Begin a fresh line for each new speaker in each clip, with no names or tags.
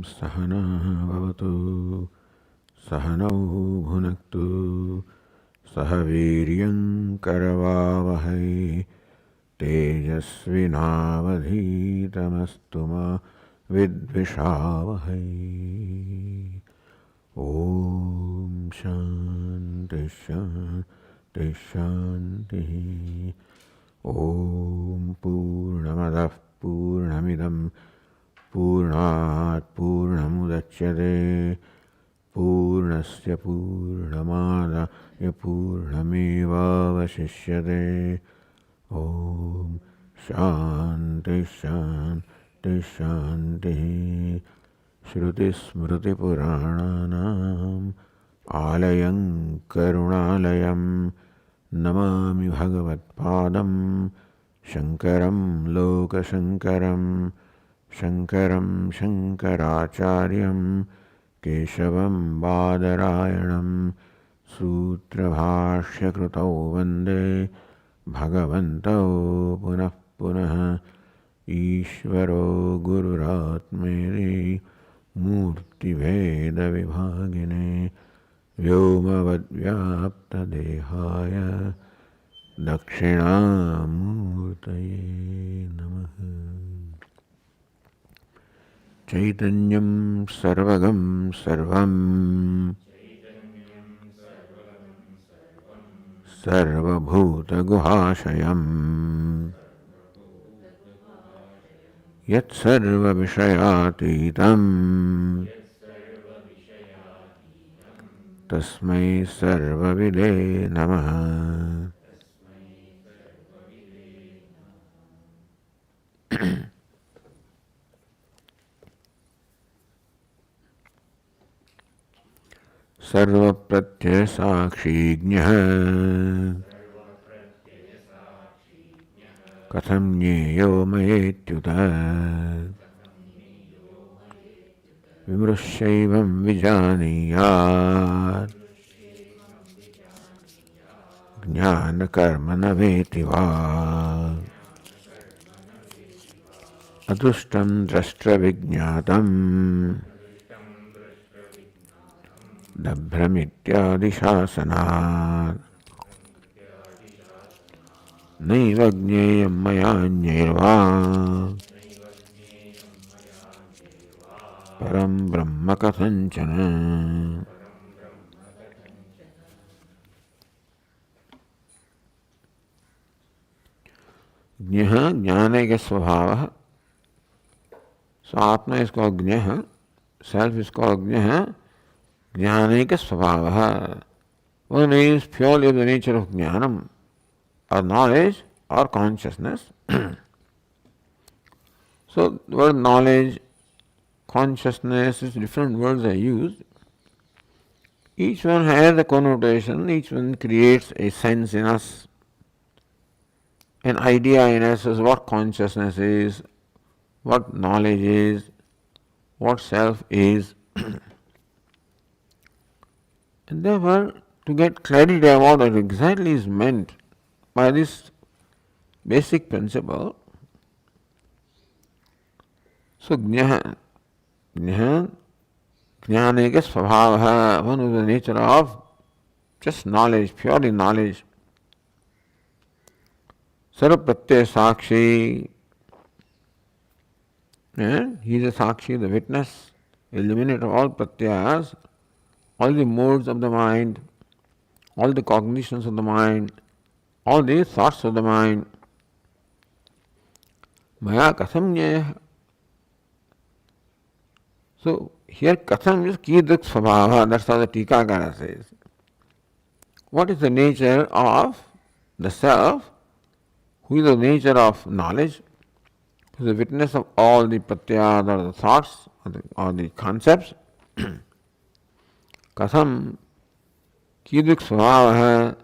सहना भवतु सहनौ भुनक्तु सह वीर्यं करवावहै तेजस्विनावधीतमस्तु मा विद्विषावहै। ॐ शान्ति शान्ति शान्तिः। ॐ पूर्णमदः पूर्णमिदं पूर्णात् पूर्णमुदच्यते पूर्णस्य पूर्णमादाय पूर्णमेवावशिष्यते। ॐ शान्ति शान्ति शान्तिः। श्रुतिस्मृतिपुराणानाम् आलयं करुणालयं नमामि भगवत्पादं शङ्करं लोकशङ्करं शङ्करं शङ्कराचार्यं केशवं बादरायणं सूत्रभाष्यकृतौ वन्दे भगवन्तौ पुनः पुनः। ईश्वरो गुरुरात्मेति मूर्तिभेदविभागिने व्योमवद्व्याप्तदेहाय दक्षिणामूर्तये नमः। चैतन्यं सर्वगं सर्वं सर्वभूतगुहाशयम् यत्सर्वविषयातीतं तस्मै सर्वविदे नमः। सर्वप्रत्ययसाक्षिज्ञः कथं ज्ञेयो मयेत्युत विमृश्यैवं विजानीयात् ज्ञानकर्म न वेति वा। अदृष्टं द्रष्टृविज्ञातं दभ्रमित्यादिशासनात् नैव ज्ञेयं मयान्यैर्वा परं ब्रह्म कथञ्चन। ज्ञः ज्ञाने स्वभावः। So Atma is called Jnah, self is called Jnah, Jnanaika Svabhavaha. One is purely of the nature of Jnanam, or knowledge, or consciousness. So the word knowledge, consciousness, is different words are used. Each one has a connotation, each one creates a sense in us, an idea in us as what consciousness is, what knowledge is, what self is. And therefore, to get clarity about what exactly is meant by this basic principle, so Jnana, Jnanaika Svabhavaha, one is the nature of just knowledge, purely knowledge. Sarva Pratyaya Sakshi, he is a Sakshi, the witness, illuminator of all Pratyayas, all the modes of the mind, all the cognitions of the mind, all the thoughts of the mind. Maya Katham Jnaya. So here Katham is Kidrik Svabhava, that's how the Tikakara says. What is the nature of the self, who is the nature of knowledge, who is the witness of all the pratyas or the thoughts or the concepts? Katham Kidrik Svabhava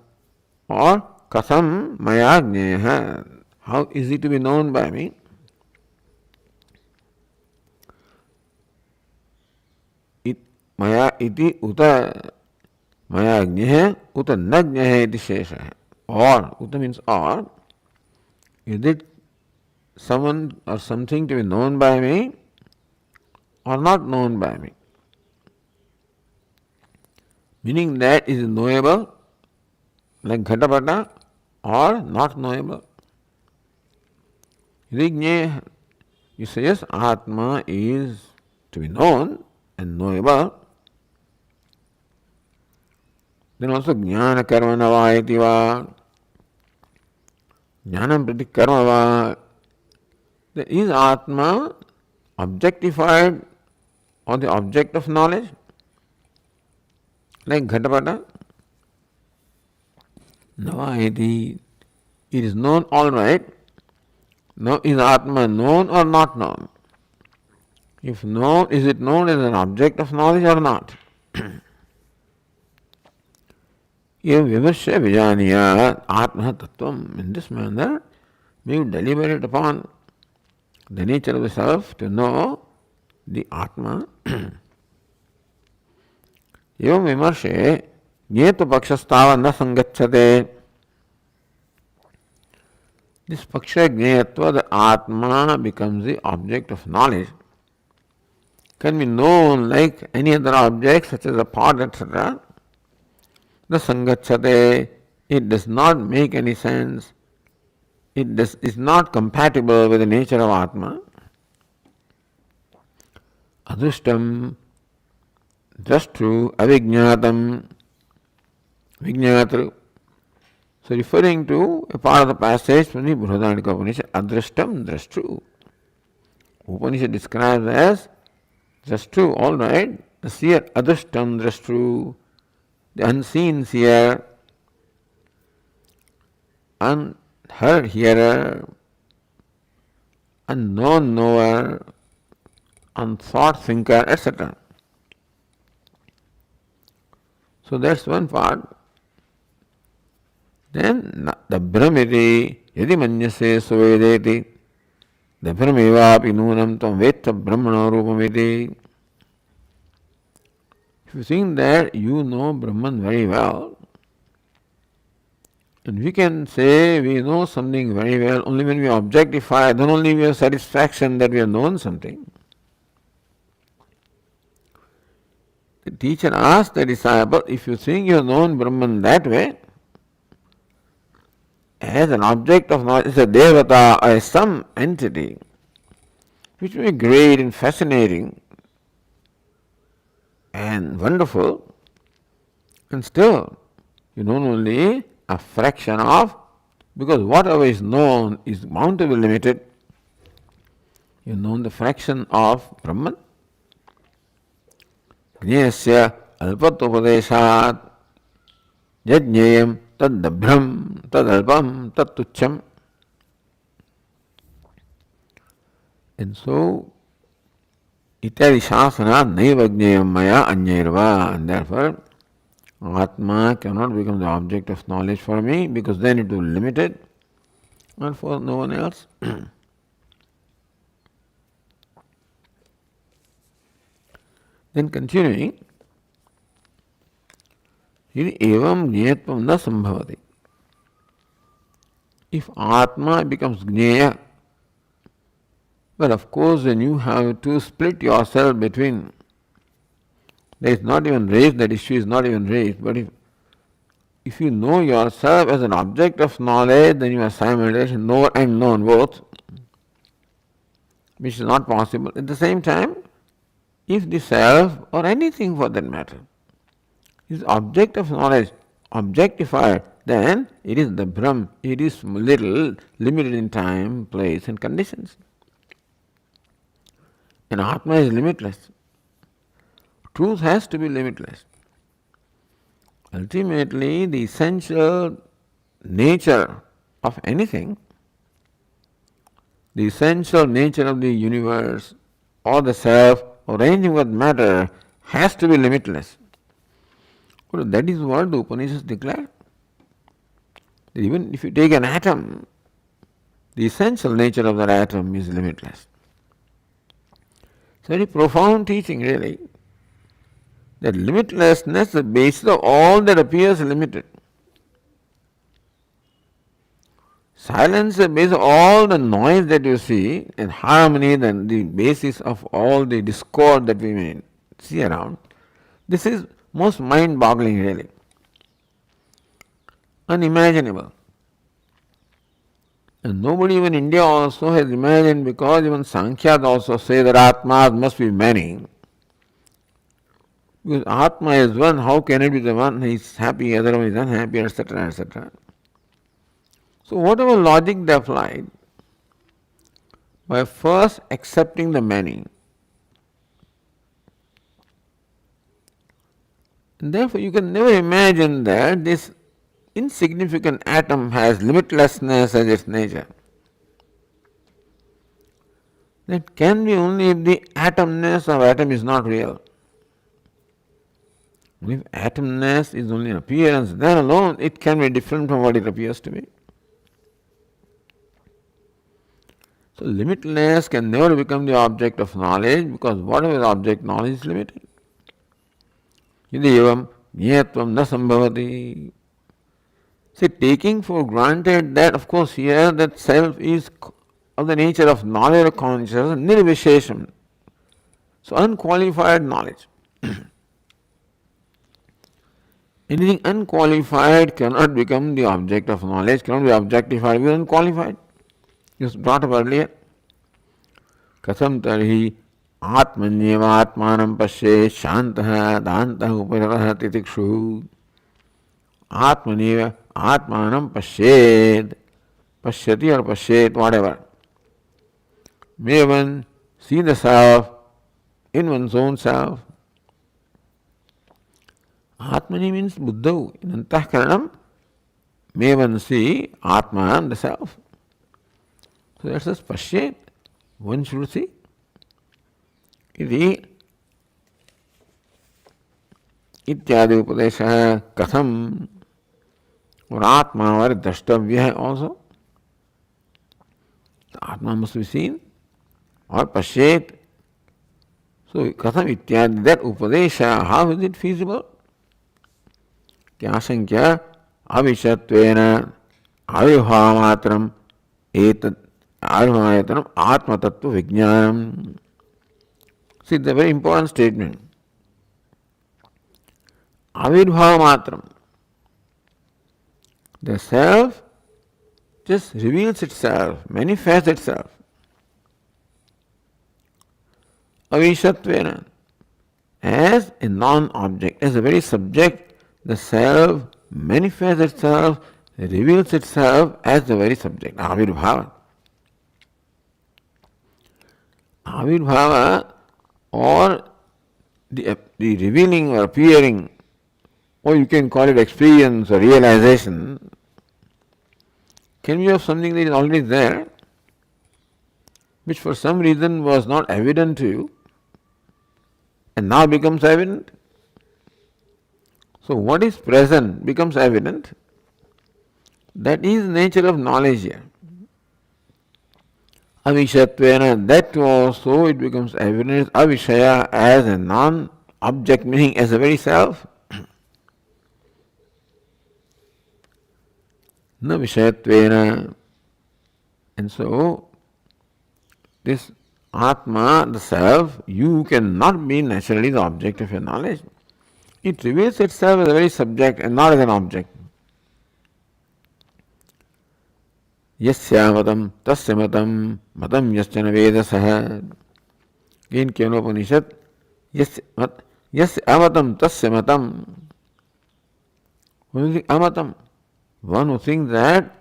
or Katham Maya Jnaya. How is it to be known by me? Maya iti uta maya jnaya uta na jnaya iti shesha. Or, uta means or, is it someone or something to be known by me, or not known by me. Meaning that is knowable like Ghatapata or not knowable. You say yes, Atma is to be known and knowable. Then also Jnana Karma Navayati va. Jnanam Prati Karma va. Is Atma objectified or the object of knowledge? Like Ghatapata? Navayati. It is known all right. Now is Atma known or not known? If known, is it known as an object of knowledge or not? Evam vimarsya vijaniya atma tattvam. In this manner, we deliberate upon the nature of the self to know the Atma. Evam vimarsya jneta pakshastava na sangacchate. This paksha jnetva, the Atma becomes the object of knowledge. Can be known like any other object, such as a pot, etc. The sangacchate, it does not make any sense. It is not compatible with the nature of Atma. Adrushtam, just true, avijñātam, vijñātru. So referring to a part of the passage from the Brihadaranyaka Upanishad, adrushtam, just true. Upanishad describes as just true, all right. The seer, adrushtam, just true. The unseen seer, unheard hearer, unknown knower, unthought thinker, etc. So that's one part. Then the Brahmiti, yadi manyase suvedeti, the Brahmevapi nunam tam vetta brahmana rupamiti. If you think that you know Brahman very well, and we can say we know something very well only when we objectify, then only we have satisfaction that we have known something. The teacher asked the disciple, if you think you have known Brahman that way, as an object of knowledge, as a devata or some entity, which may be great and fascinating and wonderful, and still you know only a fraction of, because whatever is known is bound to be limited. You know the fraction of Brahman. Jnayasya alpatopadeshat yajñeyam taddabhram tadalpam tattucham. And so ityadi shasana naiva jneyam maya anyayirva. And therefore Atma cannot become the object of knowledge for me, because then it will be limited, and for no one else. Then continuing, evam jnetvam na sambhavati. If Atma becomes jneya, but of course then you have to split yourself between. That is not even raised, that issue is not even raised. But if you know yourself as an object of knowledge, then you are simultaneously knower and known both, which is not possible. At the same time, if the self, or anything for that matter, is object of knowledge, objectified, then it is the Brahm, it is little, limited in time, place and conditions. And Atma is limitless. Truth has to be limitless. Ultimately, the essential nature of anything, the essential nature of the universe or the self or anything what matter has to be limitless. Well, that is what the Upanishads declare. Even if you take an atom, the essential nature of that atom is limitless. It's very profound teaching, really. That limitlessness is the basis of all that appears limited. Silence is the base of all the noise that you see, and harmony, the basis of all the discord that we may see around. This is most mind boggling, really. Unimaginable. And nobody even in India also has imagined, because even Sankhyas also say that Atmas must be many. Because Atma is one, how can it be the one? He is happy, other one is unhappy, etc., etc. So whatever logic they applied, by first accepting the many, and therefore you can never imagine that this insignificant atom has limitlessness as its nature. That can be only if the atomness of atom is not real. If atomness is only an appearance, then alone it can be different from what it appears to be. So limitless can never become the object of knowledge, because whatever is object knowledge is limited. Yadivam nyatvam na sambhavati. See, taking for granted that, of course, here that self is of the nature of knowledge or consciousness, nirvishesham. So unqualified knowledge. Anything unqualified cannot become the object of knowledge, cannot be objectified with unqualified. This was brought up earlier. Katham tarhi atmanyeva atmanam pasye shantah dantah uparatah titikshu. Atmanyeva atmanam pasyed. Pasyati or pasyet, whatever. May one see the self in one's own self. Atmani means buddha. In antahkaranam, may one see Atman, the self. So that says pasyet. One should see. Iti ityadi upadesha katham, or Atma or drashtavya also. The Atma must be seen or pasyet. So katham ityadi, that upadesha, how is it feasible? Kyasankya avishatvena avibhavamatram etat avibhavamatram atma tattva vijnanam. See, it's a very important statement. Avirbhavamatram. The self just reveals itself, manifests itself. Avishatvena, as a non-object, as a very subject, the self manifests itself, reveals itself as the very subject, avirbhava. Avirbhava, or the revealing or appearing, or you can call it experience or realization, can be of something that is already there, which for some reason was not evident to you, and now becomes evident. So what is present becomes evident. That is the nature of knowledge here. Avishatvena, that also it becomes evident. Avishaya, as a non-object, meaning as a very self. Na vishayatvena. And so, this Atma, the self, you cannot be naturally the object of your knowledge. It reveals itself as a very subject and not as an object. Yasya matam tasya matam matam yaschana vedasaha. Again, Kenopanishad. Yasya amatam tasya matam. Who is amatam? One who thinks that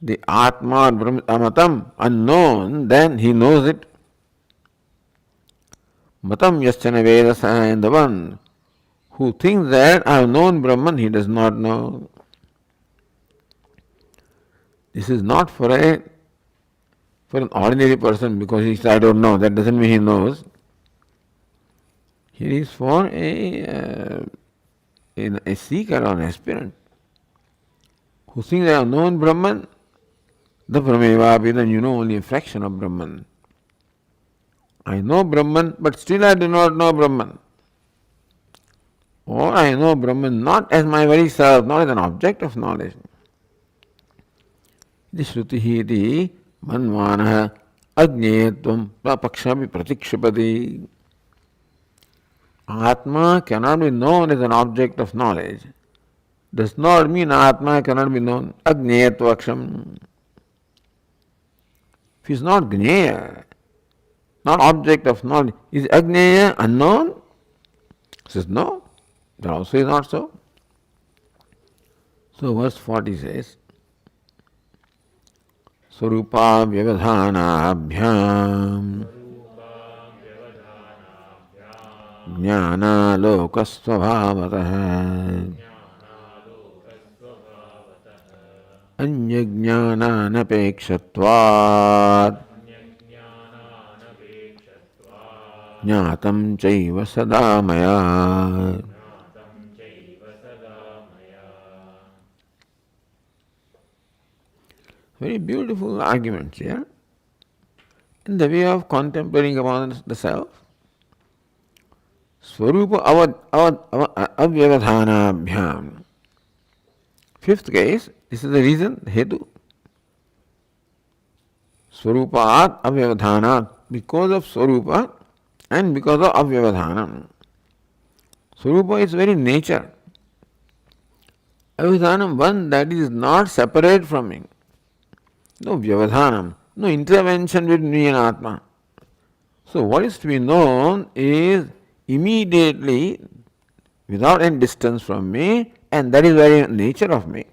the Atma or Brahma amatam, unknown, then he knows it. Matam yaschana vedasaha, and the one who thinks that I have known Brahman, he does not know. This is not for an ordinary person, because he says, I don't know. That doesn't mean he knows. Here is for a seeker or an aspirant who thinks I have known Brahman. The Brahmevapi, then you know only a fraction of Brahman. I know Brahman, but still I do not know Brahman. Or I know Brahman not as my very self, not as an object of knowledge. The Shrutihi iti manvanaha ajneyatvam prapakshapi pratikshipati. Atma cannot be known as an object of knowledge. Does not mean Atma cannot be known. Ajneyatvam. If he is not Gneya, not object of knowledge, is Agneya unknown? He says no, that also is not so. So verse 40 says, Swarupa Vyavadhanabhyam Jnana Lokasvabhavatāh Anyajnānānapekshatvat Jnatam chaiva sada maya. Very beautiful arguments here in the way of contemplating upon the self. Swarupa avyavadhanabhyam. Fifth case, this is the reason, hetu. Swarupaat avyavadhanat, because of Swarupa and because of avyavadhanam. Swarupa is very nature. Avyavadhanam, one that is not separate from me. No vyavadhanam, no intervention between me and Atma. So what is to be known is immediately, without any distance from me, and that is very nature of me.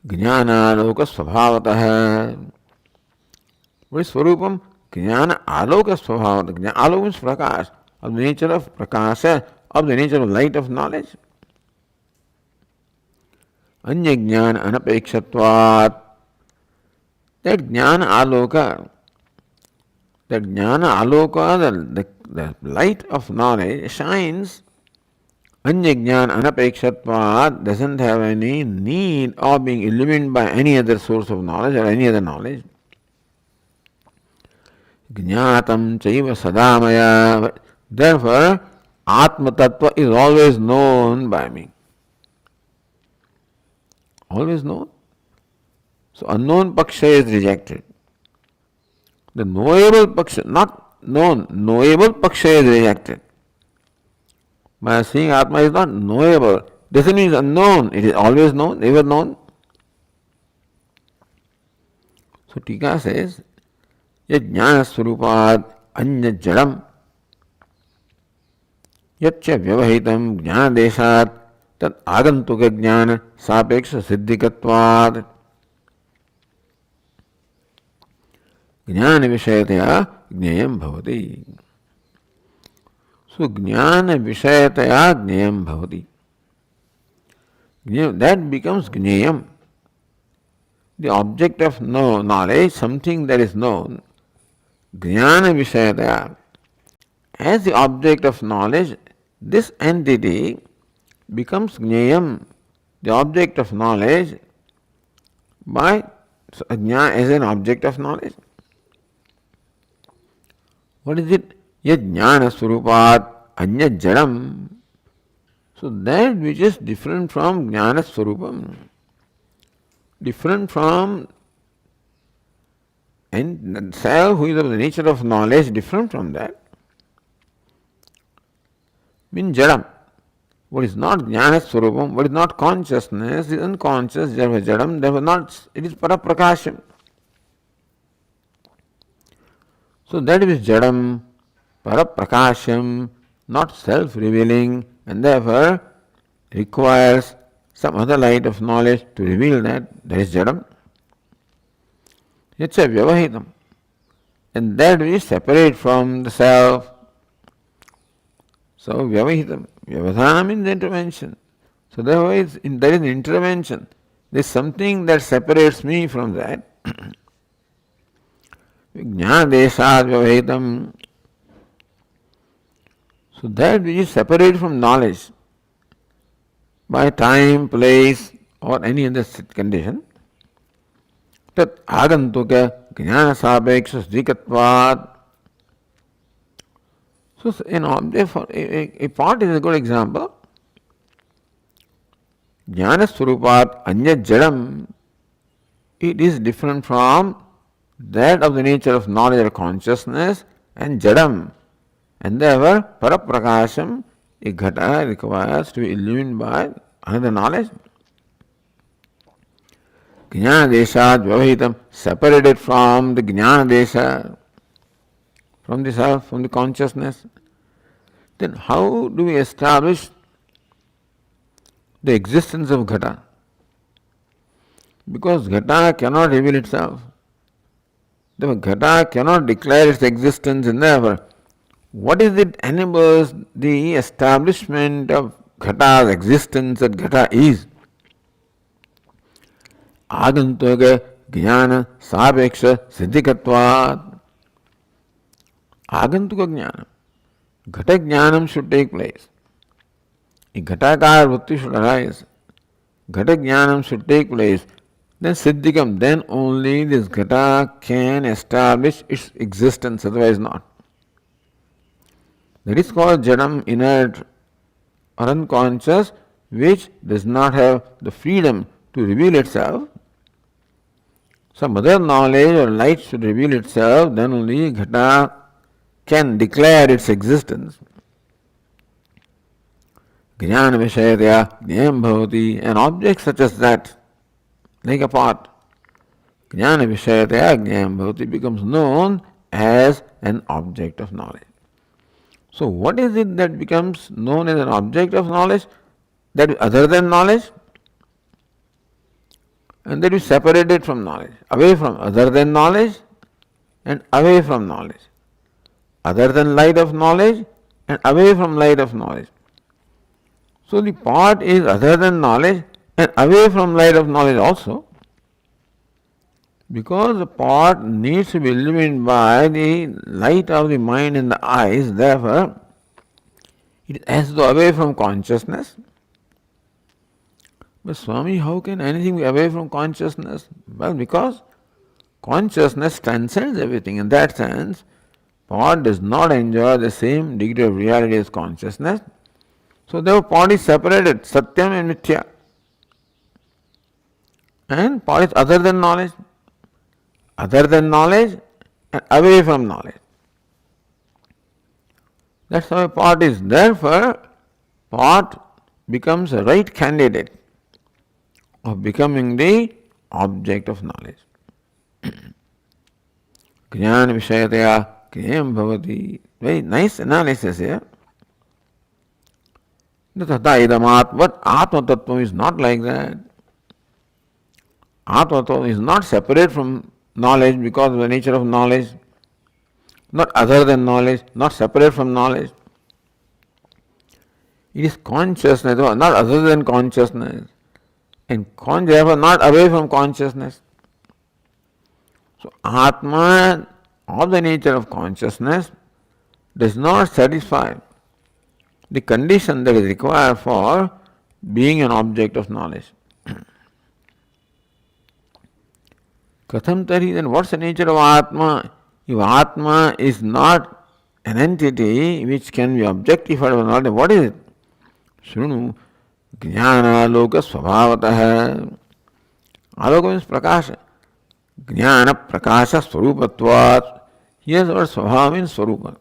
Jnana aloka svabhavatah. What is Swarupam? Jnana aloka svabhavatah. Aloka means prakash, of the nature of prakasha, of the nature of light of knowledge. Anya jnana anapekshatvat. That jnana aloka, the light of knowledge shines. Anya jnana anapekshatvat doesn't have any need of being illumined by any other source of knowledge or any other knowledge. Jnatam chaiva sadamaya. Therefore, Atma Tattva is always known by me. Always known. So unknown paksha is rejected. The knowable paksha, not known, knowable paksha is rejected. By saying Atma is not knowable, doesn't mean it's unknown. It is always known, ever known. So Tika says, Yajnana Swarupat Anya Jadam Yatcha Vyavahitam Jnana Deshat Tat Agantuka Jnana Sapeksha Siddhikatvat Jnana Vishayataya Jnayam Bhavati. So Jnana Vishayataya Jnayam Bhavati. That becomes Jnayam. The object of knowledge, something that is known, Jnana Vishayataya. As the object of knowledge, this entity becomes Jnayam, the object of knowledge, by Jnana as an object of knowledge. What is it? Yajnana Swarupat Anya Jadam. So that which is different from Jnana Swarupam, different from and self who is of the nature of knowledge, different from that, means Jadam. What is not Jnana Swarupam, what is not consciousness, is unconscious, therefore Jadam, therefore not, it is Paraprakasham. So that is Jadam, Paraprakasham, not self-revealing, and therefore requires some other light of knowledge to reveal that. That is Jadam. It's a Vyavahitam. And that is separate from the self. So Vyavahitam. Vyavadhana means intervention. So therefore there is an intervention. There is something that separates me from that. Jnana deshat vyavahitam. So that which is separated from knowledge by time, place, or any other condition, tat agantuka jnana sapeksha sdhikatvat. So therefore a pot is a good example. Jnana Swarupat Anya Jadam, it is different from that of the nature of knowledge or consciousness and Jadam. And therefore, Paraprakasham, a ghata requires to be illumined by another knowledge. Jnana Deshat Vyavahitam, separated from the Jnana Desha, from the self, from the consciousness. Then how do we establish the existence of ghata? Because ghata cannot reveal itself. The ghata cannot declare its existence, and therefore, what is it enables the establishment of ghata's existence that ghata is? Agantuka jnana sapeksha siddhikatvat. Agantuka jnana. Ghata jnanam should take place. A ghatakar vritti should arise. Ghata jnanam should take place. Then siddhikam, then only this ghata can establish its existence, otherwise not. That is called jadam, inert or unconscious, which does not have the freedom to reveal itself. Some other knowledge or light should reveal itself, then only ghata can declare its existence. Jnana vishayatya jnayam bhavati, an object such as that, like a pot. Jnana vishayatya jnayam bhavati becomes known as an object of knowledge. So what is it that becomes known as an object of knowledge? That is other than knowledge, and that is separated from knowledge, away from other than knowledge and away from knowledge. Other than light of knowledge and away from light of knowledge. So the pot is other than knowledge and away from light of knowledge also, because the pot needs to be illumined by the light of the mind and the eyes, therefore it is as though away from consciousness. But Swami, how can anything be away from consciousness? Well, because consciousness transcends everything. In that sense, pot does not enjoy the same degree of reality as consciousness. So therefore pot is separated, satyam and mithya. And pot is other than knowledge. Other than knowledge and away from knowledge. That's how a pot is. Therefore, pot becomes a right candidate of becoming the object of knowledge. Jnana vishayataya kriyam bhavati. Very nice analysis here. Tata idam but Atma Tattva is not like that. Atma Tattva is not separate from knowledge because of the nature of knowledge, not other than knowledge, not separate from knowledge. It is consciousness, not other than consciousness, and therefore not away from consciousness. So Atma of the nature of consciousness does not satisfy the condition that is required for being an object of knowledge. Katham tari, then what's the nature of Atma? If Atma is not an entity which can be objectified or not, what is it? Shrunu, jnana aloka svabhavatah. Aloka means prakasha. Jnana prakasha swarupatvat. Here the word svabhava means swarupa.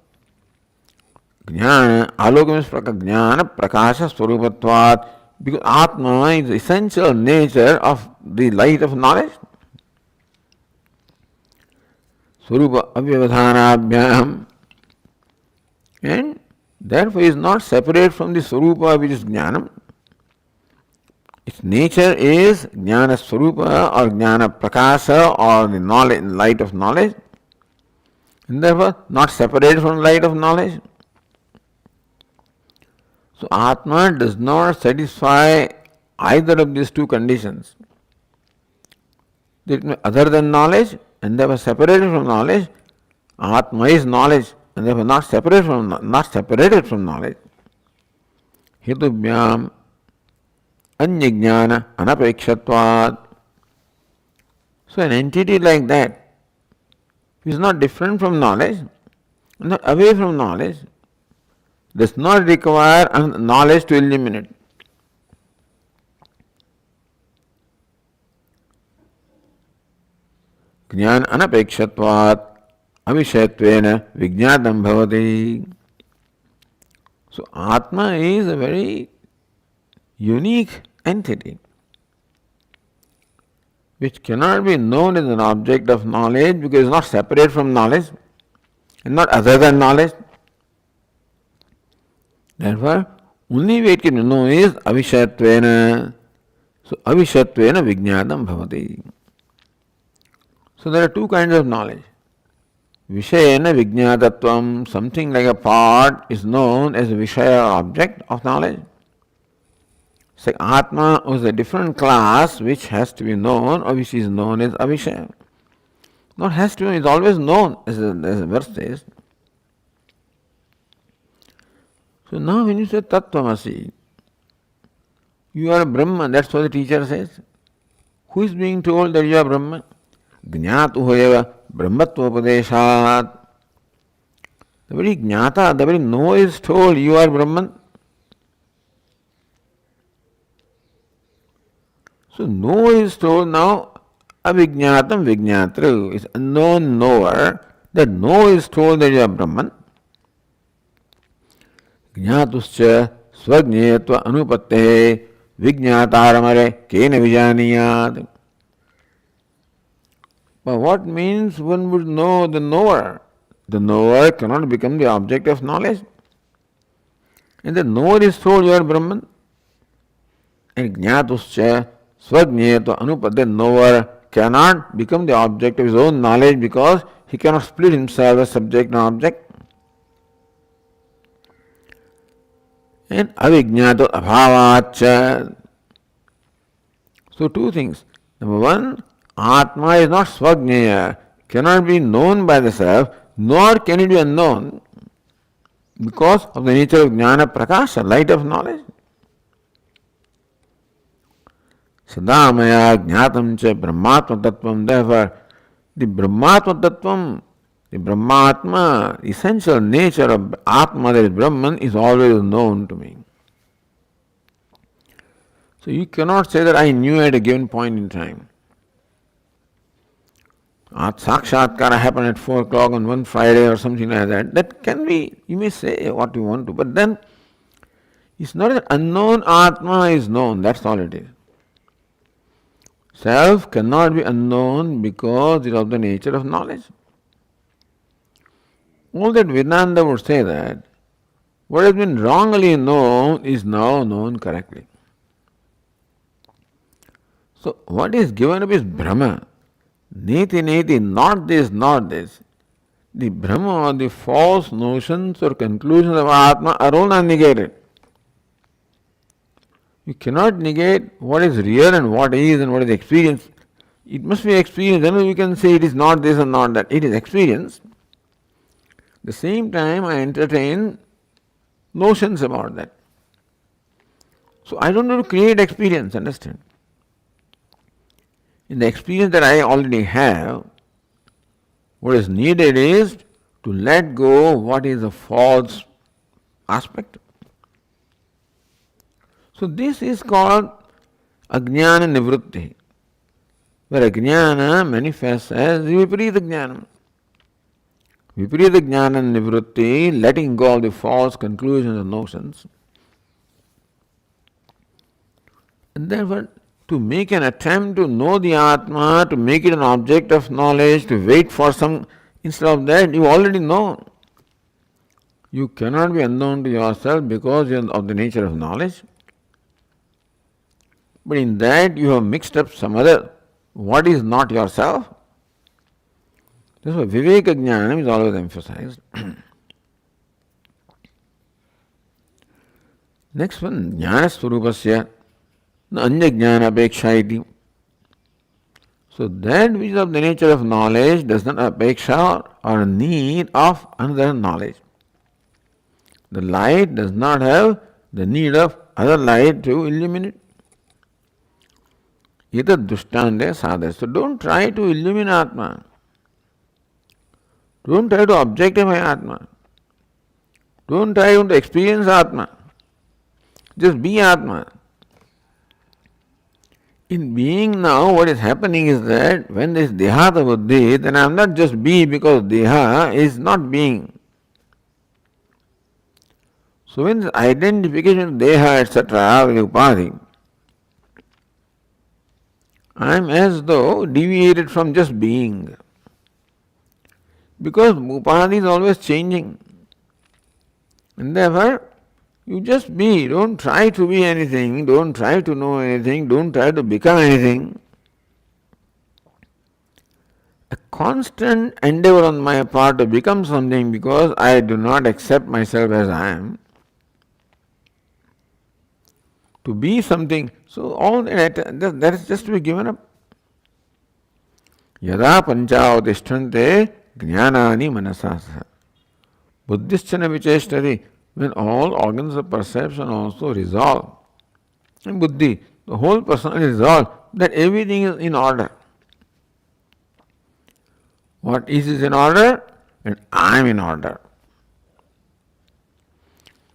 Jnana, aloka means jnana prakasha swarupatvat. Because Atma is the essential nature of the light of knowledge. Swarupa avyavadhanabhyam, and therefore is not separate from the Swarupa which is Jnanam. Its nature is Jnana Swarupa or Jnana Prakasa or the knowledge, light of knowledge, and therefore not separated from light of knowledge. So Atma does not satisfy either of these two conditions. Other than knowledge and therefore separated from knowledge. Atma is knowledge and therefore not separated from knowledge. Hitubhyam anyajnana anapekshatvat. So an entity like that is not different from knowledge, not away from knowledge, does not require knowledge to illuminate. Jnana anapekshvatvat avishaytvena vijnatam bhavati. So Atma is a very unique entity which cannot be known as an object of knowledge because it is not separate from knowledge and not other than knowledge. Therefore, only way it can be known is avishaytvena. So avishaytvena vijnatam bhavati. So there are two kinds of knowledge. Vishayena vijñātatvam, something like a part is known as a Vishaya object of knowledge. So Atma is a different class which has to be known or which is known as Avishaya. Not has to be, it's always known, as the verse says. So now when you say Tattvamasi, you are Brahman, that's what the teacher says. Who is being told that you are Brahman? Jñātuhoeva Brahmatvopadeshat. The very Jnata, the very know is told you are Brahman. So know is told now, avijñātam vijñātru is unknown knower. That know is told that you are Brahman. Jñātuscha svajñetva anupatte vijñātāramare kena vijaniyāt. But what means one would know the knower? The knower cannot become the object of knowledge. And the knower is told you are Brahman. And Jñātuscha svajñetva anupatte, the knower cannot become the object of his own knowledge because he cannot split himself as subject and object. And avijñāto abhāvācha. So two things. Number one, Atma is not svajñaya, cannot be known by the self, nor can it be unknown because of the nature of jnana prakasha, light of knowledge. Sadamaya jñātam cha brahmatma tattvam. Therefore, the brahmatma tattvam, the brahmatma, essential nature of Atma, that is Brahman, is always known to me. So you cannot say that I knew at a given point in time. Sakshatkara happened at 4 o'clock on one Friday or something like that. That can be, you may say what you want to, but then it's not that unknown Atma is known, that's all it is. Self cannot be unknown because it is of the nature of knowledge. All that Vedanta would say that what has been wrongly known is now known correctly. So what is given up is Brahma. Neti neti, not this, not this. The Brahma or the false notions or conclusions of Atma are all negated. You cannot negate what is real and what is experience. It must be experience, then we can say it is not this and not that. It is experience. At the same time, I entertain notions about that. So I don't have to create experience, understand? In the experience that I already have, what is needed is to let go what is a false aspect. So this is called ajnana nivrutti, where ajnana manifests as viparita jnana. Viparita jnana nivrutti, letting go of the false conclusions and notions. And therefore, to make an attempt to know the Atma, to make it an object of knowledge, to wait for some, instead of that, you already know. You cannot be unknown to yourself because you are of the nature of knowledge. But in that you have mixed up some other, what is not yourself. That's why Viveka Jnanam is always emphasized. Next one, Jnana Swarupasya Anya Jnana Apeksha iti. So that which is of the nature of knowledge does not apeksha or need of another knowledge. The light does not have the need of other light to illuminate. Ita dushtande sadhya. So don't try to illumine Atma. Don't try to objectify Atma. Don't try to experience Atma. Just be Atma. In being now, what is happening is that when there is dehata buddhi, then I am not just be because deha is not being. So when this identification of deha, etc., with upadhi, I am as though deviated from just being. Because upadhi is always changing. And therefore, you just be. Don't try to be anything. Don't try to know anything. Don't try to become anything. A constant endeavor on my part to become something because I do not accept myself as I am. To be something. So all that is just to be given up. Yada panchavadishtante jnanani manasasa. Buddhischana vicheshtari. When all organs of perception also resolve. And buddhi, the whole person is resolved that everything is in order. What is in order? And I am in order.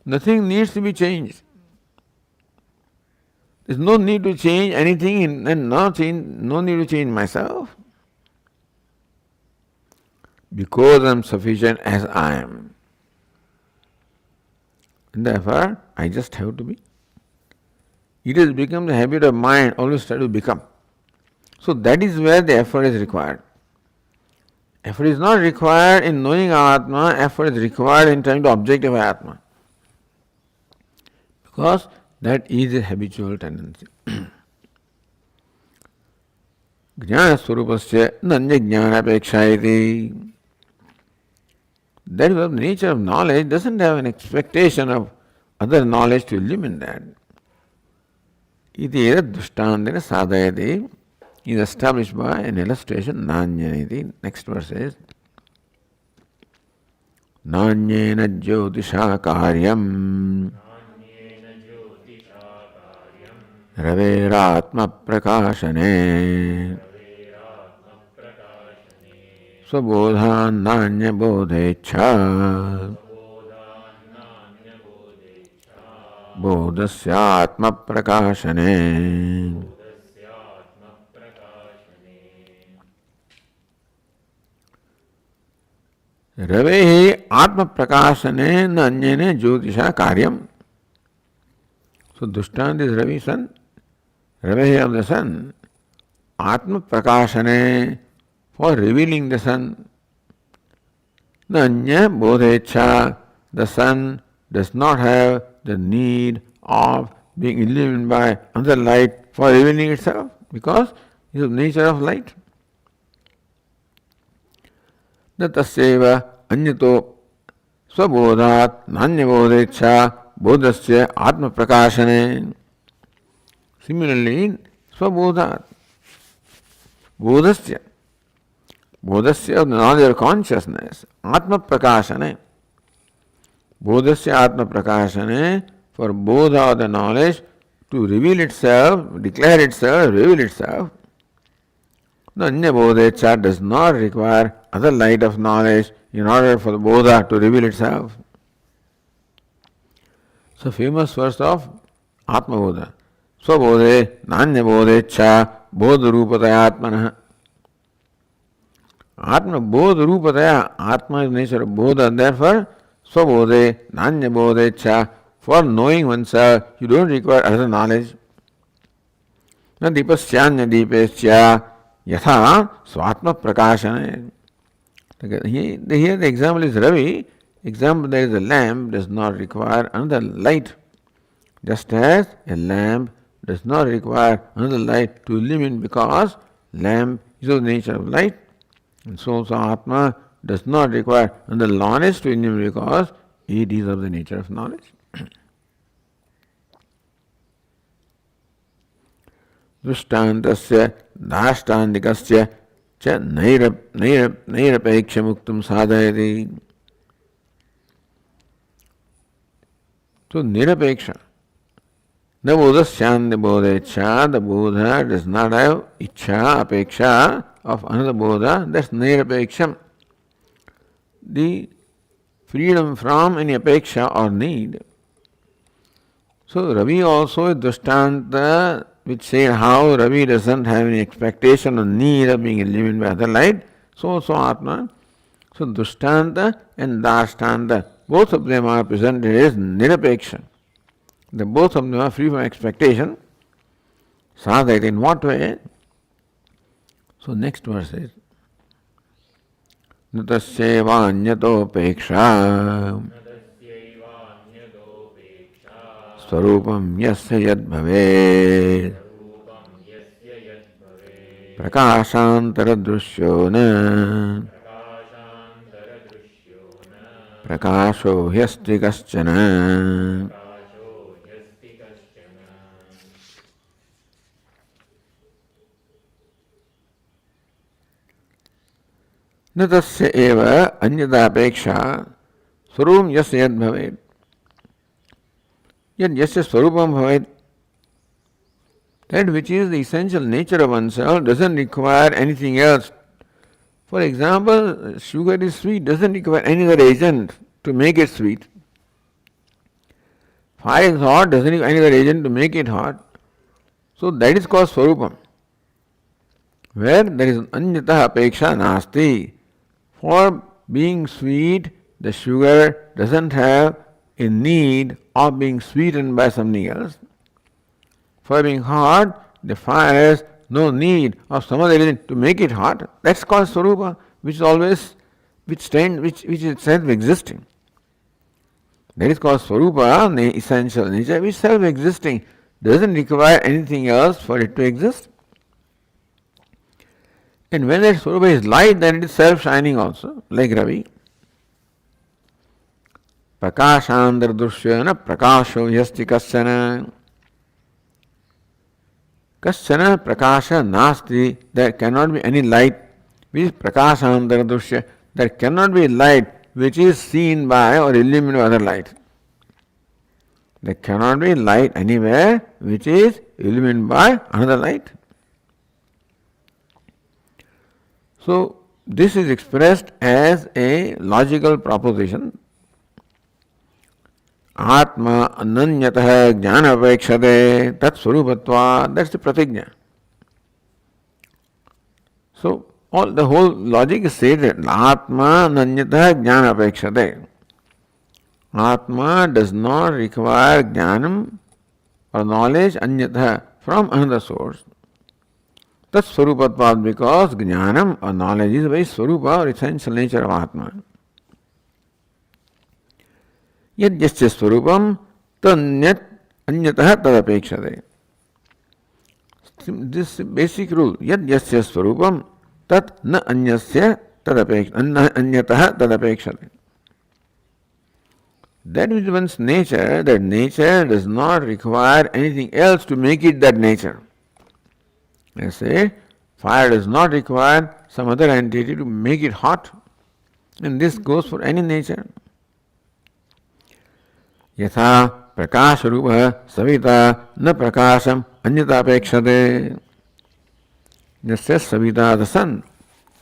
Nothing needs to be changed. There is no need to change anything and no need to change myself. Because I am sufficient as I am. And therefore, I just have to be. It has become the habit of mind, always try to become. So that is where the effort is required. Effort is not required in knowing Atma, effort is required in trying to objectify Atma. Because that is a habitual tendency. Jnana swarupasya nanya jnana apekshayati. That is the nature of knowledge doesn't have an expectation of other knowledge to illumine that. Iti dushtandena sadhayati is established by an illustration, Nanyaniti. Next verse is Nanyena jyotisha karyam raveratma prakashane svabodhan nanya bodhecha bodhasyatma prakashane. Rave Atma Prakashane Nanyene Jyotisha Karyam. So Dushtant is Ravi sun, Rave of the sun, Atma Prakashane for revealing the sun. Nanya Bodhecha, the sun does not have the need of being illumined by another light for revealing itself because it is the nature of light. Tasyeva anyato svabodhat nanyabodhecha bodhasya atma prakashane. Similarly, svabodhat, bodhasya of the knowledge of consciousness, atma prakashane. Bodhasya atma prakashane, for bodha of the knowledge to reveal itself, declare itself, reveal itself. The Anya Bodhecha does not require other light of knowledge in order for the Bodha to reveal itself. So famous verse of Atma Bodha. Swabodhe Nanya Bodhecha Bodha Rupataya Atmana. Atma Bodha Rupataya, Atma is the nature of Bodha, therefore Swabodhe Nanya Bodhecha, for knowing oneself you don't require other knowledge. Na Deepasyanya Deepesya Yatha Swatma Prakashane. Here the example is Ravi. Example, there is a lamp does not require another light. Just as a lamp does not require another light to illumine because lamp is of the nature of light. And so also Atma does not require another knowledge to illumine because it is of the nature of knowledge. Dृष्टान्तस्य दाष्टान्तिकस्य च नैरपेक्षमुक्तुं साधयति. So nirapeksha. The bodhasyanti bodhecha, the bodha does not have ichha, apeksha of another bodha, that's nirapeksham. The freedom from any apeksha or need. So Ravi also is drishtanta which say how Ravi doesn't have any expectation or need of being illumined by other light, so also Atma. So Dushtanta and Dashtanta, both of them are presented as Nirapeksha. The both of them are free from expectation. Sadhayat in what way? So next verse is Natasyevanyatopeksha Swarupam yasya yad bhavet Prakashantara drushyo na Prakasho hyasti kaschana. न तस्य एव अन्यदापेक्षा स्वरूपं यस्य यद् भवेत् यद् यस्य स्वरूपं भवेत् that which is the essential nature of oneself doesn't require anything else. For example, sugar is sweet, doesn't require any other agent to make it sweet. Fire is hot, doesn't require any other agent to make it hot. So that is called swarupam. Where there is anyata apeksha nasti. For being sweet, the sugar doesn't have a need of being sweetened by something else. For being hot, the fire has no need of some other reason to make it hot. That's called swarupa, which is always, which is self-existing. That is called swarupa, the essential nature, which is self-existing, doesn't require anything else for it to exist. And when that swarupa is light, then it is self-shining also, like Ravi. Prakashandra drushya prakasho yasti kaschana. Kaschana prakasha nasti, there cannot be any light which is prakashandra drushya. There cannot be light which is seen by or illuminated by other light. There cannot be light anywhere which is illuminated by another light. So this is expressed as a logical proposition. Atma ananyatah jnana apekshate tat swarupatva. That's the pratigna. So the whole logic is stated. Atma ananyatah jnana apekshate. Atma does not require jnanam or knowledge anyatah from another source. Tat swarupatva, because jnanam or knowledge is by swarupa or essential nature of Atma. Yad yasya swarupam tanyat anyatah tadapekshate. This basic rule. Yad yasya swarupam tat na anyasya anyatah tadapekshate. That is one's nature, that nature does not require anything else to make it that nature. I say, fire does not require some other entity to make it hot. And this goes for any nature. Yatha prakasha rupa savita na prakasham anyata apekshate. Just says savita, the sun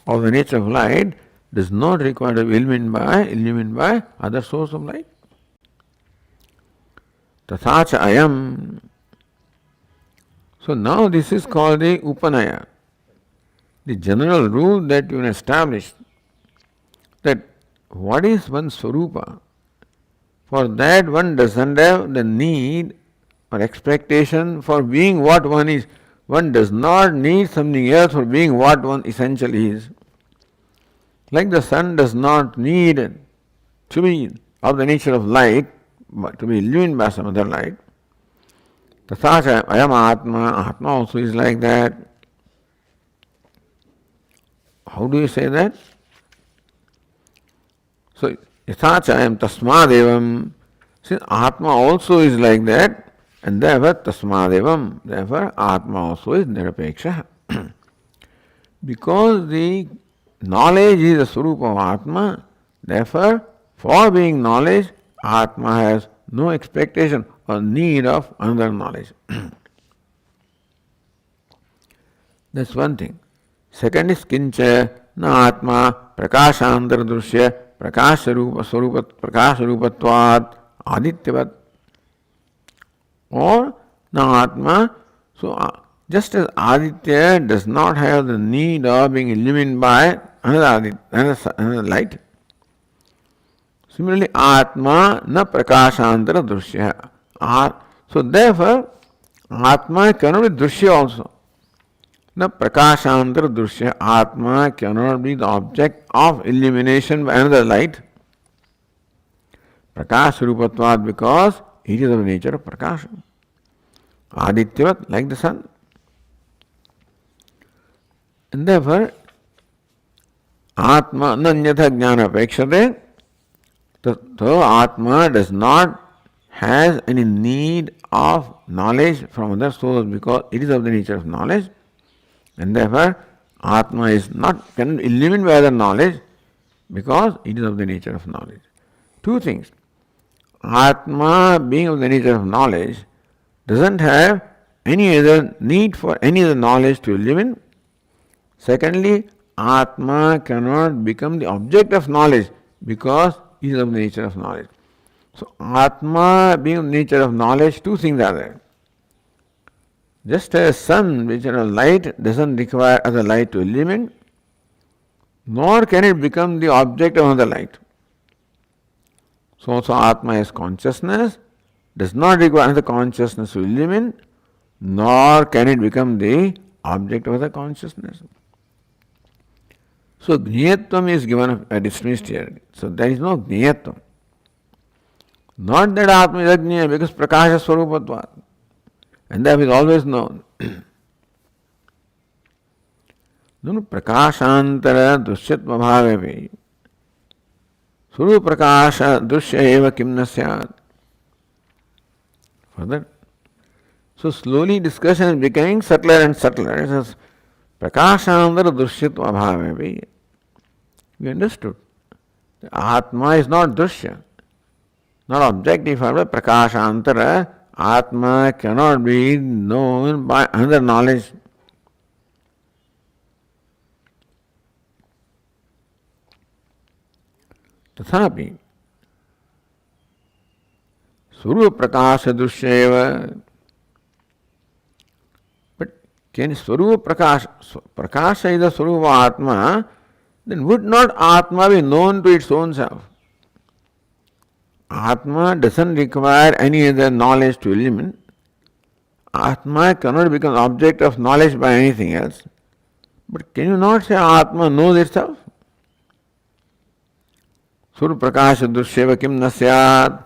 of the nature of light, does not require to be illumined by other source of light. Tathacha ayam. So now this is called the upanaya. The general rule that you establish, that what is one's swarupa. For that one doesn't have the need or expectation for being what one is. One does not need something else for being what one essentially is. Like the sun does not need to be of the nature of light, but to be illumined by some other light. Tathacha ayam atma, atma also is like that. How do you say that? So, yathacha ayam tasmadevam, since atma also is like that, and therefore tasmadevam, therefore atma also is nirapeksha. Because the knowledge is the swarupa of atma, therefore for being knowledge, atma has no expectation or need of another knowledge. That's one thing. Second is kincha na atma prakashantara drushya prakasharupatvat adityavat. Or na atma So, just as Aditya does not have the need of being illumined by another light, similarly, Atma na prakashantara drushya. So, therefore, Atma cannot be drushya also. Na prakashantara drushya. Atma cannot be the object of illumination by another light. Prakash rupatvat, because it is of the nature of prakasha. Adityavat, like the sun. And therefore, Atma nanyatha jnana apekshate. So Atma does not has any need of knowledge from other source because it is of the nature of knowledge, and therefore Atma is not can illuminate by other knowledge because it is of the nature of knowledge. Two things. Atma, being of the nature of knowledge, doesn't have any other need for any other knowledge to illuminate. Secondly, Atma cannot become the object of knowledge because it is of the nature of knowledge. So, Atma being of the nature of knowledge, two things are there. Just as sun, which is a light, doesn't require other light to illuminate, nor can it become the object of another light. So also Atma is consciousness, does not require another consciousness to illuminate, nor can it become the object of other consciousness. So Gneyatvam is given dismissed here. So there is no Gneyatvam. Not that Atma is Agneya, because Prakasha Swarupatvat. And that is always known. No, Prakashantara Dushyatma Bhavevi. Swarup Prakasha Dushya Eva Kim na Syat. Further. So slowly discussion is becoming subtler and subtler. It says Prakashantara Dushyatma Bhavevi. We understood. The Atma is not Dushya, not objective. Prakashantara, Atma cannot be known by another knowledge. Tathapi Swarupa Prakasha Dushya. But can Swarupa Prakasha is the Swarupa Atma, then would not Atma be known to its own self? Atma doesn't require any other knowledge to illuminate. Atma cannot become object of knowledge by anything else. But can you not say Atma knows itself? Surya Prakasha Dusheva Kim na Syat.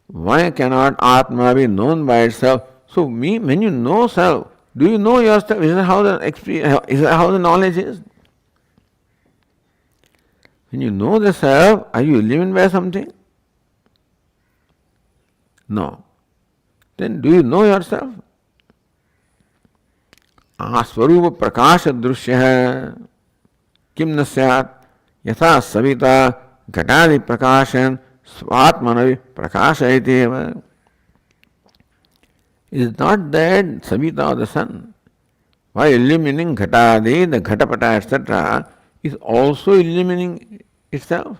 Why cannot Atma be known by itself? So when you know self, do you know yourself? Is that how the knowledge is? When you know the self, are you illuminated by something? No. Then do you know yourself? Swarupa Prakasha Drushya Kim na Syat Yatha Savita Ghatadi Prakashan Svatmanavi Prakasha Ityeva. Is not that Savita, the sun, while illumining Ghatadi, the Ghatapata, etc., is also illumining itself?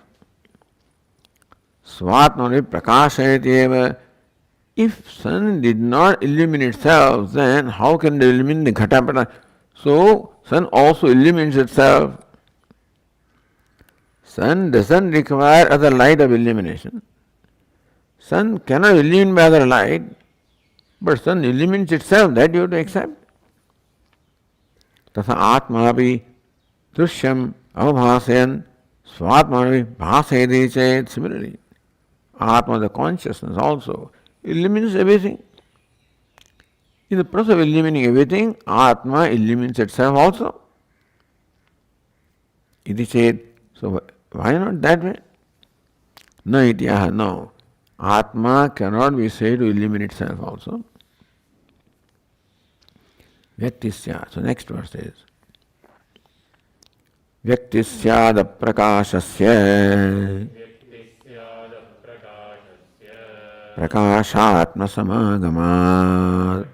Svatmanavi Prakasha Ityeva. If sun did not illuminate itself, then how can it illuminate the Ghatapata? So, sun also illuminates itself. Sun doesn't require other light of illumination. Sun cannot illuminate by other light, but sun illuminates itself. That you have to accept. Tasa Atmavi Dushyam Avabhasayan Svatmanavi Bhasayati Chet. Similarly, Atma, the consciousness, also illuminates everything. In the process of illuminating everything, Atma illuminates itself also. Iti chet. So why not that way? No ityaha, no. Atma cannot be said to illuminate itself also. Vyaktisya. So next verse is Vyaktisyada prakashasya Prakashatma samagamat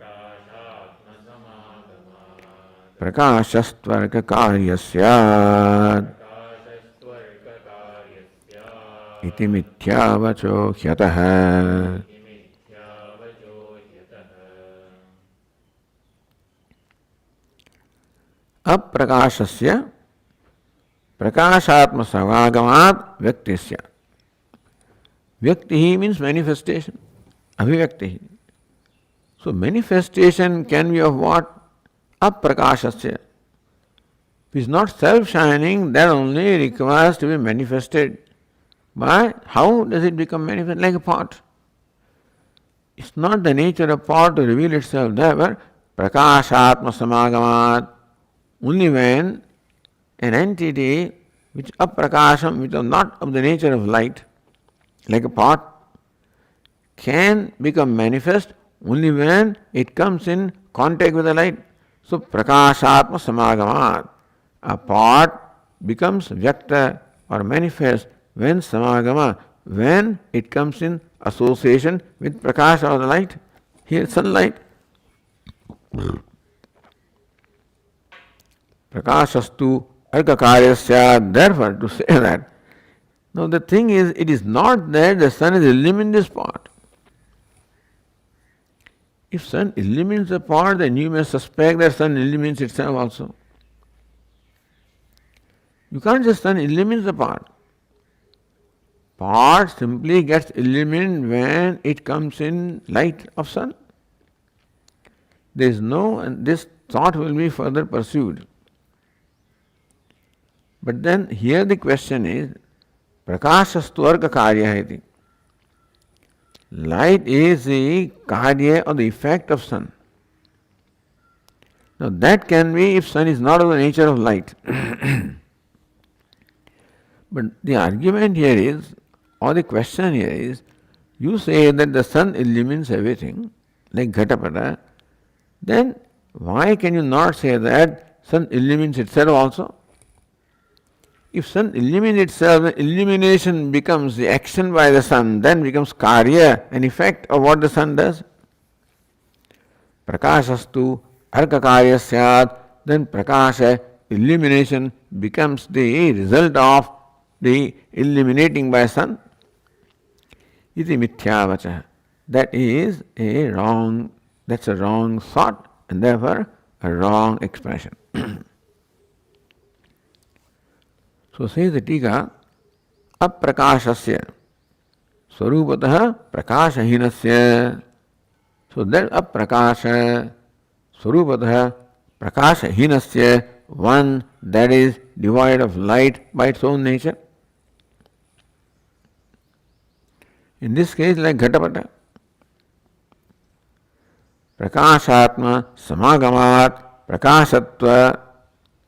Prakashastvarka karyasyat Iti mityavacho hyataha. aprakashasya prakashatma savagamat vyaktisya. Vyaktihi means manifestation. Abhivyaktihi. So manifestation can be of what? Aprakashasya. If it is not self-shining, that only requires to be manifested. By how does it become manifest? Like a pot. It's not the nature of pot to reveal itself there, but prakashatma samagamat. Only when an entity which aprakasham, which is not of the nature of light, like a pot, can become manifest only when it comes in contact with the light. So prakashatma samagamat. A pot becomes vyakta or manifest when samagama, when it comes in association with prakasha or the light. Here sunlight. Prakashastu argakaryasya. Therefore, to say that. Now the thing is, it is not that the sun is illumining this pot. If sun illumines the pot, then you may suspect that sun illumines itself also. You can't just sun illumines the pot. Pot simply gets illumined when it comes in light of sun. There is no, and this thought will be further pursued. But then here the question is, prakashastu arga karya iti. Light is the karya or the effect of sun. Now that can be if sun is not of the nature of light. But the argument here is, or the question here is, you say that the sun illumines everything, like Ghatapata, then why can you not say that sun illumines itself also? If sun illumines itself, the illumination becomes the action by the sun, then becomes karya, an effect of what the sun does. Prakashastu arka karya syat, then prakasha, illumination, becomes the result of the illuminating by sun. Iti mithyavacha. That is a wrong, that's a wrong thought and therefore a wrong expression. So says the Tika, aprakashasya swarupatah prakashahinasya. So that aprakasha swarupatah prakashahinasya, one that is devoid of light by its own nature. In this case, like Ghatapata. Prakashatma samagamat prakashatva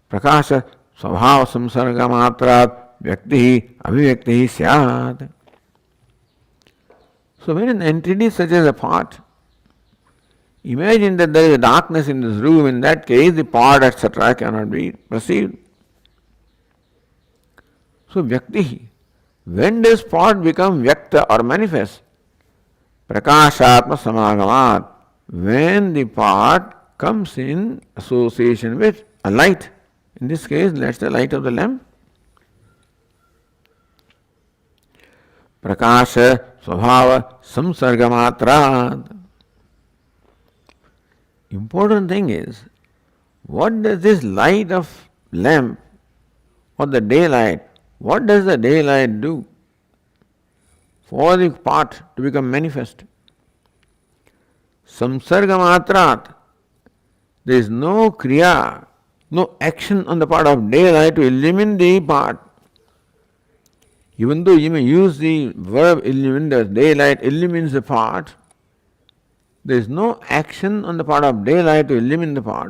prakasha svabhava samsargamatrat vyaktihi abhivyaktihi syat. So when an entity such as a pot, imagine that there is a darkness in this room, in that case the pot etc. cannot be perceived. So vyaktihi, when does pot become vyakta or manifest? Prakashatma samagamat, when the pot comes in association with a light. In this case, that's the light of the lamp. Prakasha svabhava samsargamatrat. Important thing is, what does this light of lamp or the daylight, what does the daylight do for the pot to become manifest? Samsargamatrat. There is no kriya, no action on the part of daylight to illumine the pot. Even though you may use the verb illumine, the daylight illumines the pot, there is no action on the part of daylight to illumine the pot.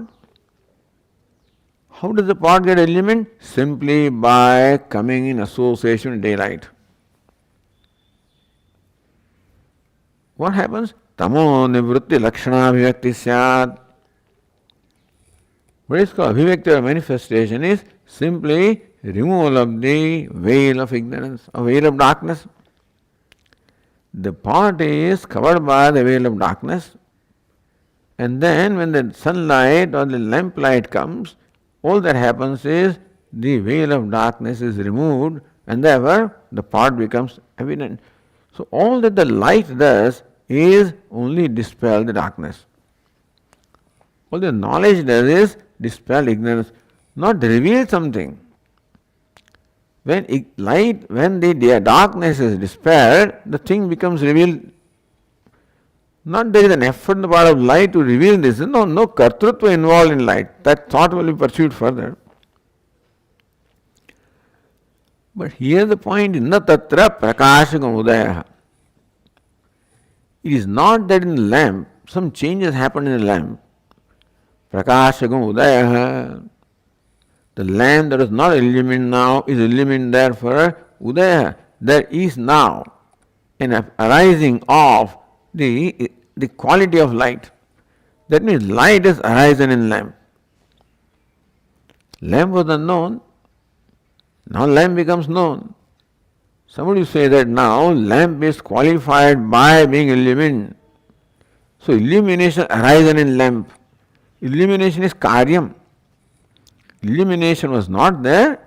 How does the pot get illumined? Simply by coming in association with daylight. What happens? Tamo nivrutti lakshana abhivakti syat. What is called abhivakti or manifestation is simply removal of the veil of ignorance, a veil of darkness. The pot is covered by the veil of darkness, and then when the sunlight or the lamplight comes, all that happens is the veil of darkness is removed and therefore the pot becomes evident. So all that the light does is only dispel the darkness. All the knowledge does is dispel ignorance. not reveal something. When the darkness is dispelled, the thing becomes revealed. Not there is an effort on the part of light to reveal this. No kartrutva involved in light. That thought will be pursued further. But here the point is na tatra prakashakam udaya. It is not that in the lamp some changes happen in the lamp. Prakashakam udaya. The lamp that is not illumined now is illumined therefore udaya. There is now an arising of the quality of light. That means light has arisen in lamp. Lamp was unknown. Now lamp becomes known. Somebody say that now lamp is qualified by being illumined. So illumination arisen in lamp. Illumination is karyam. Illumination was not there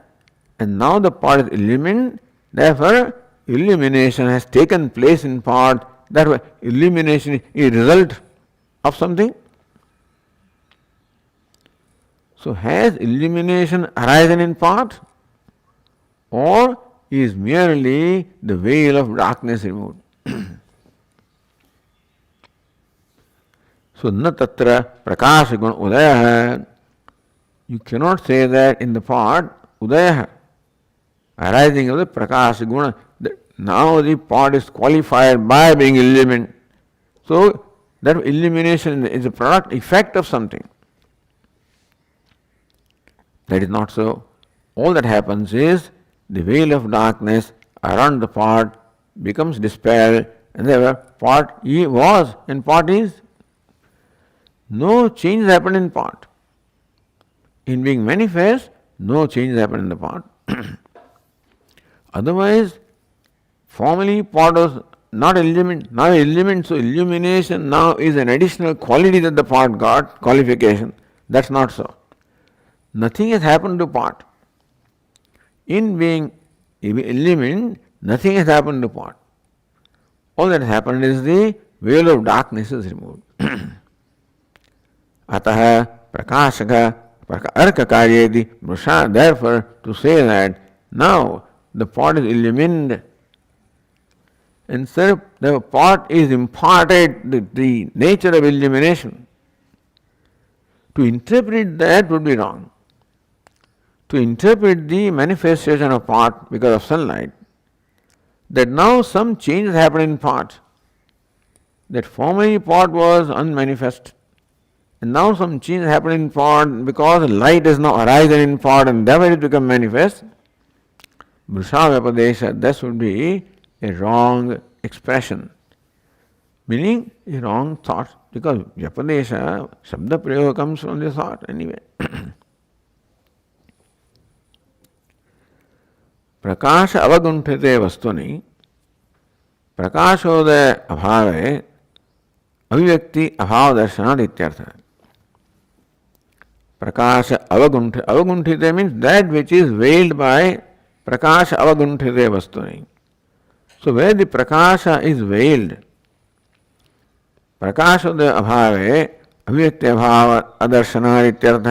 and now the pot is illumined. Therefore illumination has taken place in pot. That illumination is a result of something. So has illumination arisen in pot? Or is merely the veil of darkness removed? So na tatra prakashaguna udaya. You cannot say that in the pot udaya, arising of the prakashaguna. Now the pot is qualified by being illumined. So that illumination is a product, effect of something. That is not so. All that happens is the veil of darkness around the pot becomes dispelled and therefore pot was and pot is. No change happened in pot. In being manifest, no change happened in the pot. Otherwise, formerly pot was not illumined, now illumined, so illumination now is an additional quality that the pot got, qualification. That's not so. Nothing has happened to pot. In being illumined, nothing has happened to pot. All that happened is the veil of darkness is removed. Ataha prakashaka arka karyeti mrusha. Therefore, to say that now the pot is illumined, and so the pot is imparted the nature of illumination. To interpret that would be wrong. To interpret the manifestation of pot because of sunlight, that now some change has happened in pot, that formerly pot was unmanifest, and now some change happened in pot because light has now arisen in pot and therefore it become manifest. Vrisha-vyapadesha, this would be a wrong expression, meaning a wrong thought, because vyapadesha, shabda prayoga comes from the thought anyway. प्रकाश अवगुंठिते वस्तुनि प्रकाशोदय अभावे अभिव्यक्ति अभाव दर्शनात् इत्यर्थ. प्रकाश अवगुंठिते means that which is veiled by प्रकाश अवगुंठिते वस्तुनि. So where the prakasha is veiled, प्रकाशोदय अभावे अभिव्यक्ति अभाव अदर्शनात् इत्यर्थ.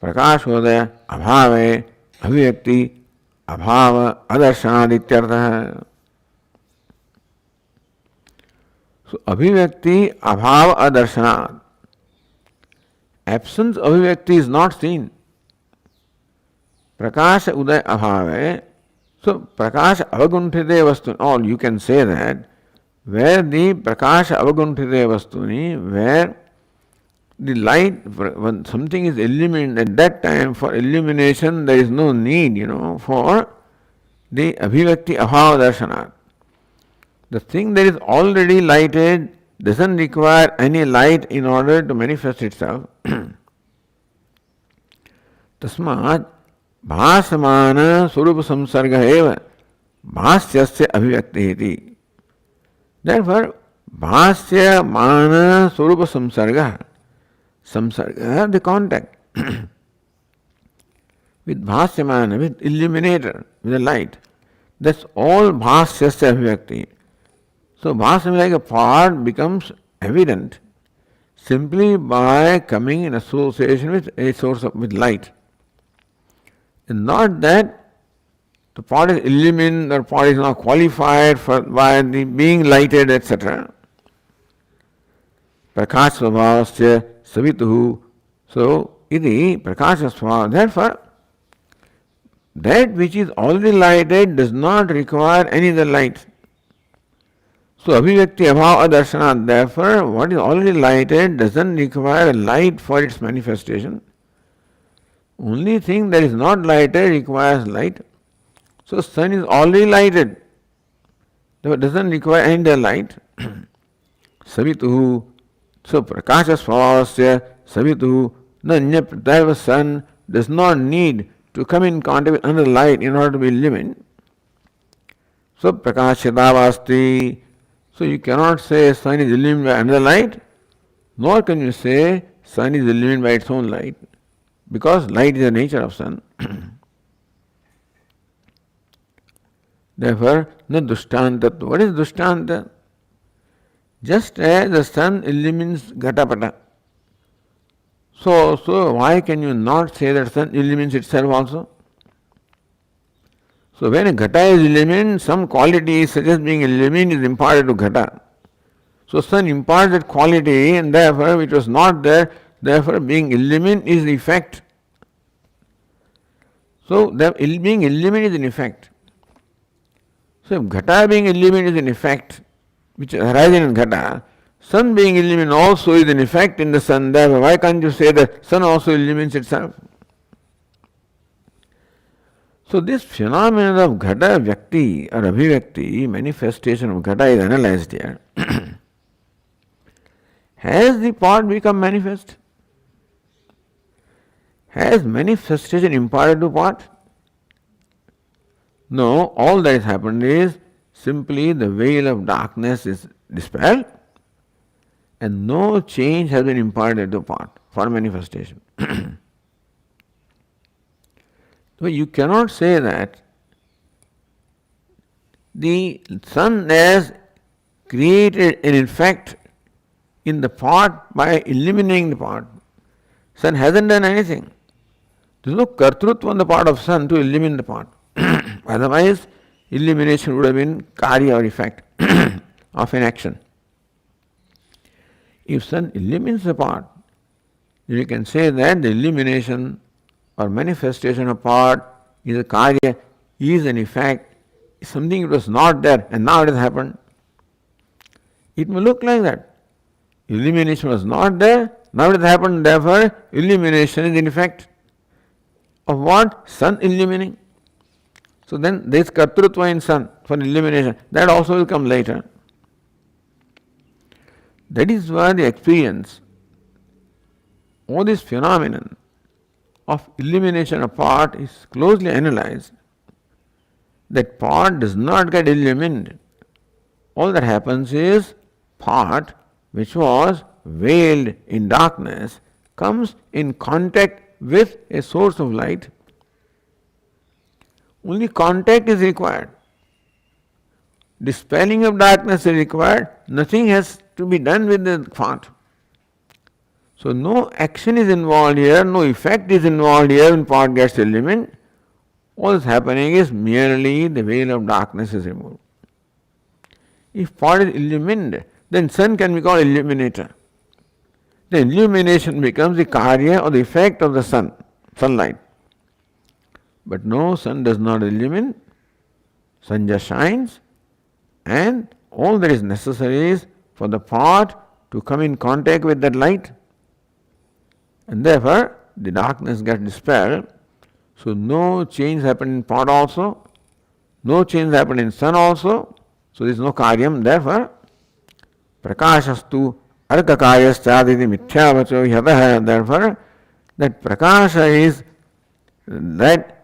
प्रकाशोदय अभावे अभिव्यक्ति अभाव अदर्शनात् इत्यर्थः. So अभिव्यक्ति अभाव अदर्शनात्, absence of अभिव्यक्ति is not seen. प्रकाश उदय अभावे, so प्रकाश अवगुंठिते वस्तु, all you can say that where the प्रकाश अवगुंठिते वस्तुनि, where the light, when something is illumined, at that time for illumination there is no need, for the abhivakti abhava darshanat. The thing that is already lighted doesn't require any light in order to manifest itself. Tasmat bhasamana surupa samsarga eva bhasyasya abhivakti iti. Therefore, bhasya mana surupa samsarga, samsarga, the contact with bhasyamana, with illuminator, with the light. That's all bhasyasya abhivakti. So bhasyam like a part becomes evident. simply by coming in association with a source with light. And not that the pot is illumined or pot is not qualified for by the being lighted, etc. Prakash svabhavasya savituhu. So, iti prakasha svabha. Therefore, that which is already lighted does not require any other light. So, abhivyakti abhava adarshana. Therefore, what is already lighted doesn't require a light for its manifestation. Only thing that is not lighted requires light. So, sun is already lighted. Therefore, doesn't require any other light. Savituhu. So, prakasha svabhavasya savituhu. The sun does not need to come in contact with another light in order to be illumined. So, prakashyatavasti. So, you cannot say sun is illumined by another light, nor can you say sun is illumined by its own light, because light is the nature of sun. Therefore, no dushtanta. What is dushtanta? Just as the sun illumines ghatapata, so why can you not say that sun illumines itself also? So when a ghata is illumined, some quality such as being illumined is imparted to ghata. So sun imparts that quality, and therefore which was not there, therefore being illumined is the effect. So being illumined is an effect. So if ghata being illumined is an effect which arises in ghata, sun being illumined also is an effect in the sun. Therefore, why can't you say that sun also illumines itself? So this phenomenon of ghata vyakti or abhivyakti, manifestation of ghata, is analyzed here. Has the pot become manifest? Has manifestation imparted to pot? No, all that has happened is simply the veil of darkness is dispelled and no change has been imparted to pot for manifestation. So you cannot say that the sun has created an effect in the pot by illuminating the pot. Sun hasn't done anything. There is no kartrutva on the part of sun to illumine the pot. Otherwise, illumination would have been karya or effect of an action. If sun illumines the pot, you can say that the illumination or manifestation of pot is a karya, is an effect, something that was not there and now it has happened. It may look like that. Illumination was not there, now it has happened, therefore illumination is in effect of what? Sun illumining. So then there is kartrutva in sun for illumination. That also will come later. That is why the experience, all this phenomenon of illumination of pot is closely analyzed. That pot does not get illumined. All that happens is pot, which was veiled in darkness, comes in contact with a source of light. Only contact is required. Dispelling of darkness is required. Nothing has to be done with the pot. So no action is involved here, no effect is involved here when pot gets illumined. All that's happening is merely the veil of darkness is removed. If pot is illumined, then sun can be called illuminator. The illumination becomes the karya or the effect of the sun, sunlight. But no, sun does not illumine, sun just shines, and all that is necessary is for the pot to come in contact with that light. And therefore, the darkness gets dispelled. So no change happened in pot also, no change happened in sun also. So there is no karyam. Therefore, prakashastu arkakayasyaditi mithyavacho yatah. Therefore, that prakasha is that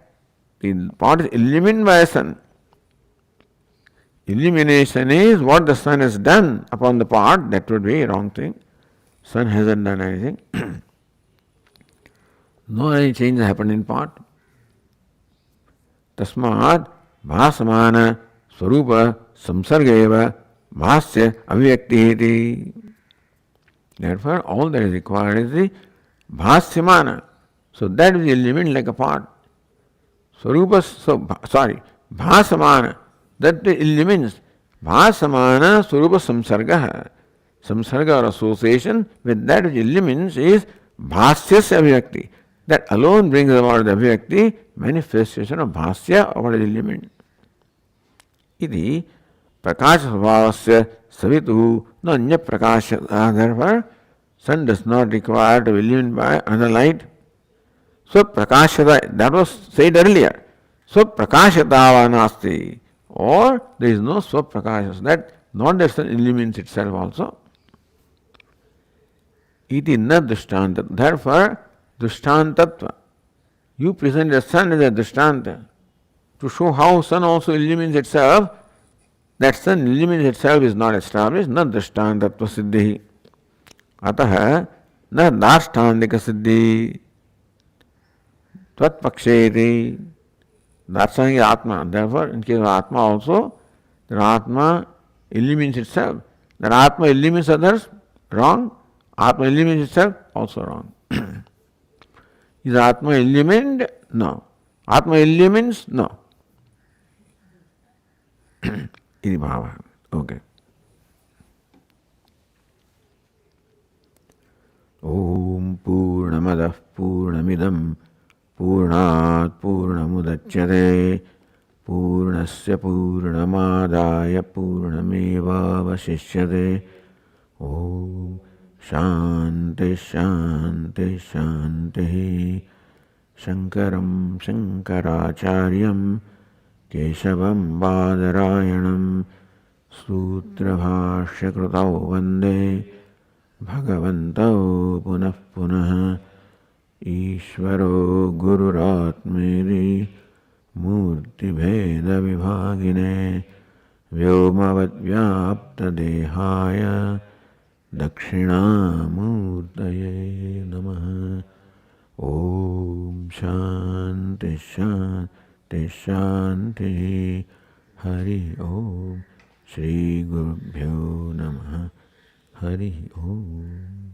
the pot is illumined by the sun. Illumination is what the sun has done upon the pot. That would be a wrong thing. Sun hasn't done anything. No any change happened in pot. Tasmat bhasamana swarupa samsarga eva bhasya avyakti. Therefore, all that is required is the bhasyamana. So that is illumined like a pot. Bhasamana, that illumines. Bhasamana Swarupa Samsarga. Samsarga or association with that which illumines is Bhasyasya Abhyakti. That alone brings about the Abhyakti, manifestation of Bhasya, what is illumined. Iti Prakasha Svabhasya Savitu no anya Prakasha. Therefore, sun does not require to be illumined by another light. So Prakashata, that was said earlier. So Prakashatava nasti. Or there is no Swaprakasha. That not the sun illumines itself also. Iti na drishtanta. Therefore, drishtantatva. You present the sun as a drishtanta. To show how sun also illumines itself, that sun illumines itself is not established. Na drishtantatva siddhi. Ataha na dashtandika siddhi. Tvatpaksheti. Darshan is Atma. Therefore, in case of Atma also, that Atma illumines itself. That Atma illumines others, wrong. Atma illumines itself, also wrong. Is Atma illumined? No. Atma illumines? No. Iti bhava. Okay. Om Purnamadah Purnamidam Purnat Purnamudachyate Purnasya Purnamadaya Purnameva Vasishyate. Om Shanti Shanti Shanti. Shankaram Shankaracharyam Keshavam Badarayanam Sutra Kritau Vande Bhagavantau Punah Punah. Ishvaro Gururatmeri Murti Bheda Vibhagine Vyomavat Vyapta Dehaya Dakshina Murtaye Namaha. Om Shanti Shanti Shanti. Hari Om. Shri Gurubhyo Namaha. Hari Om.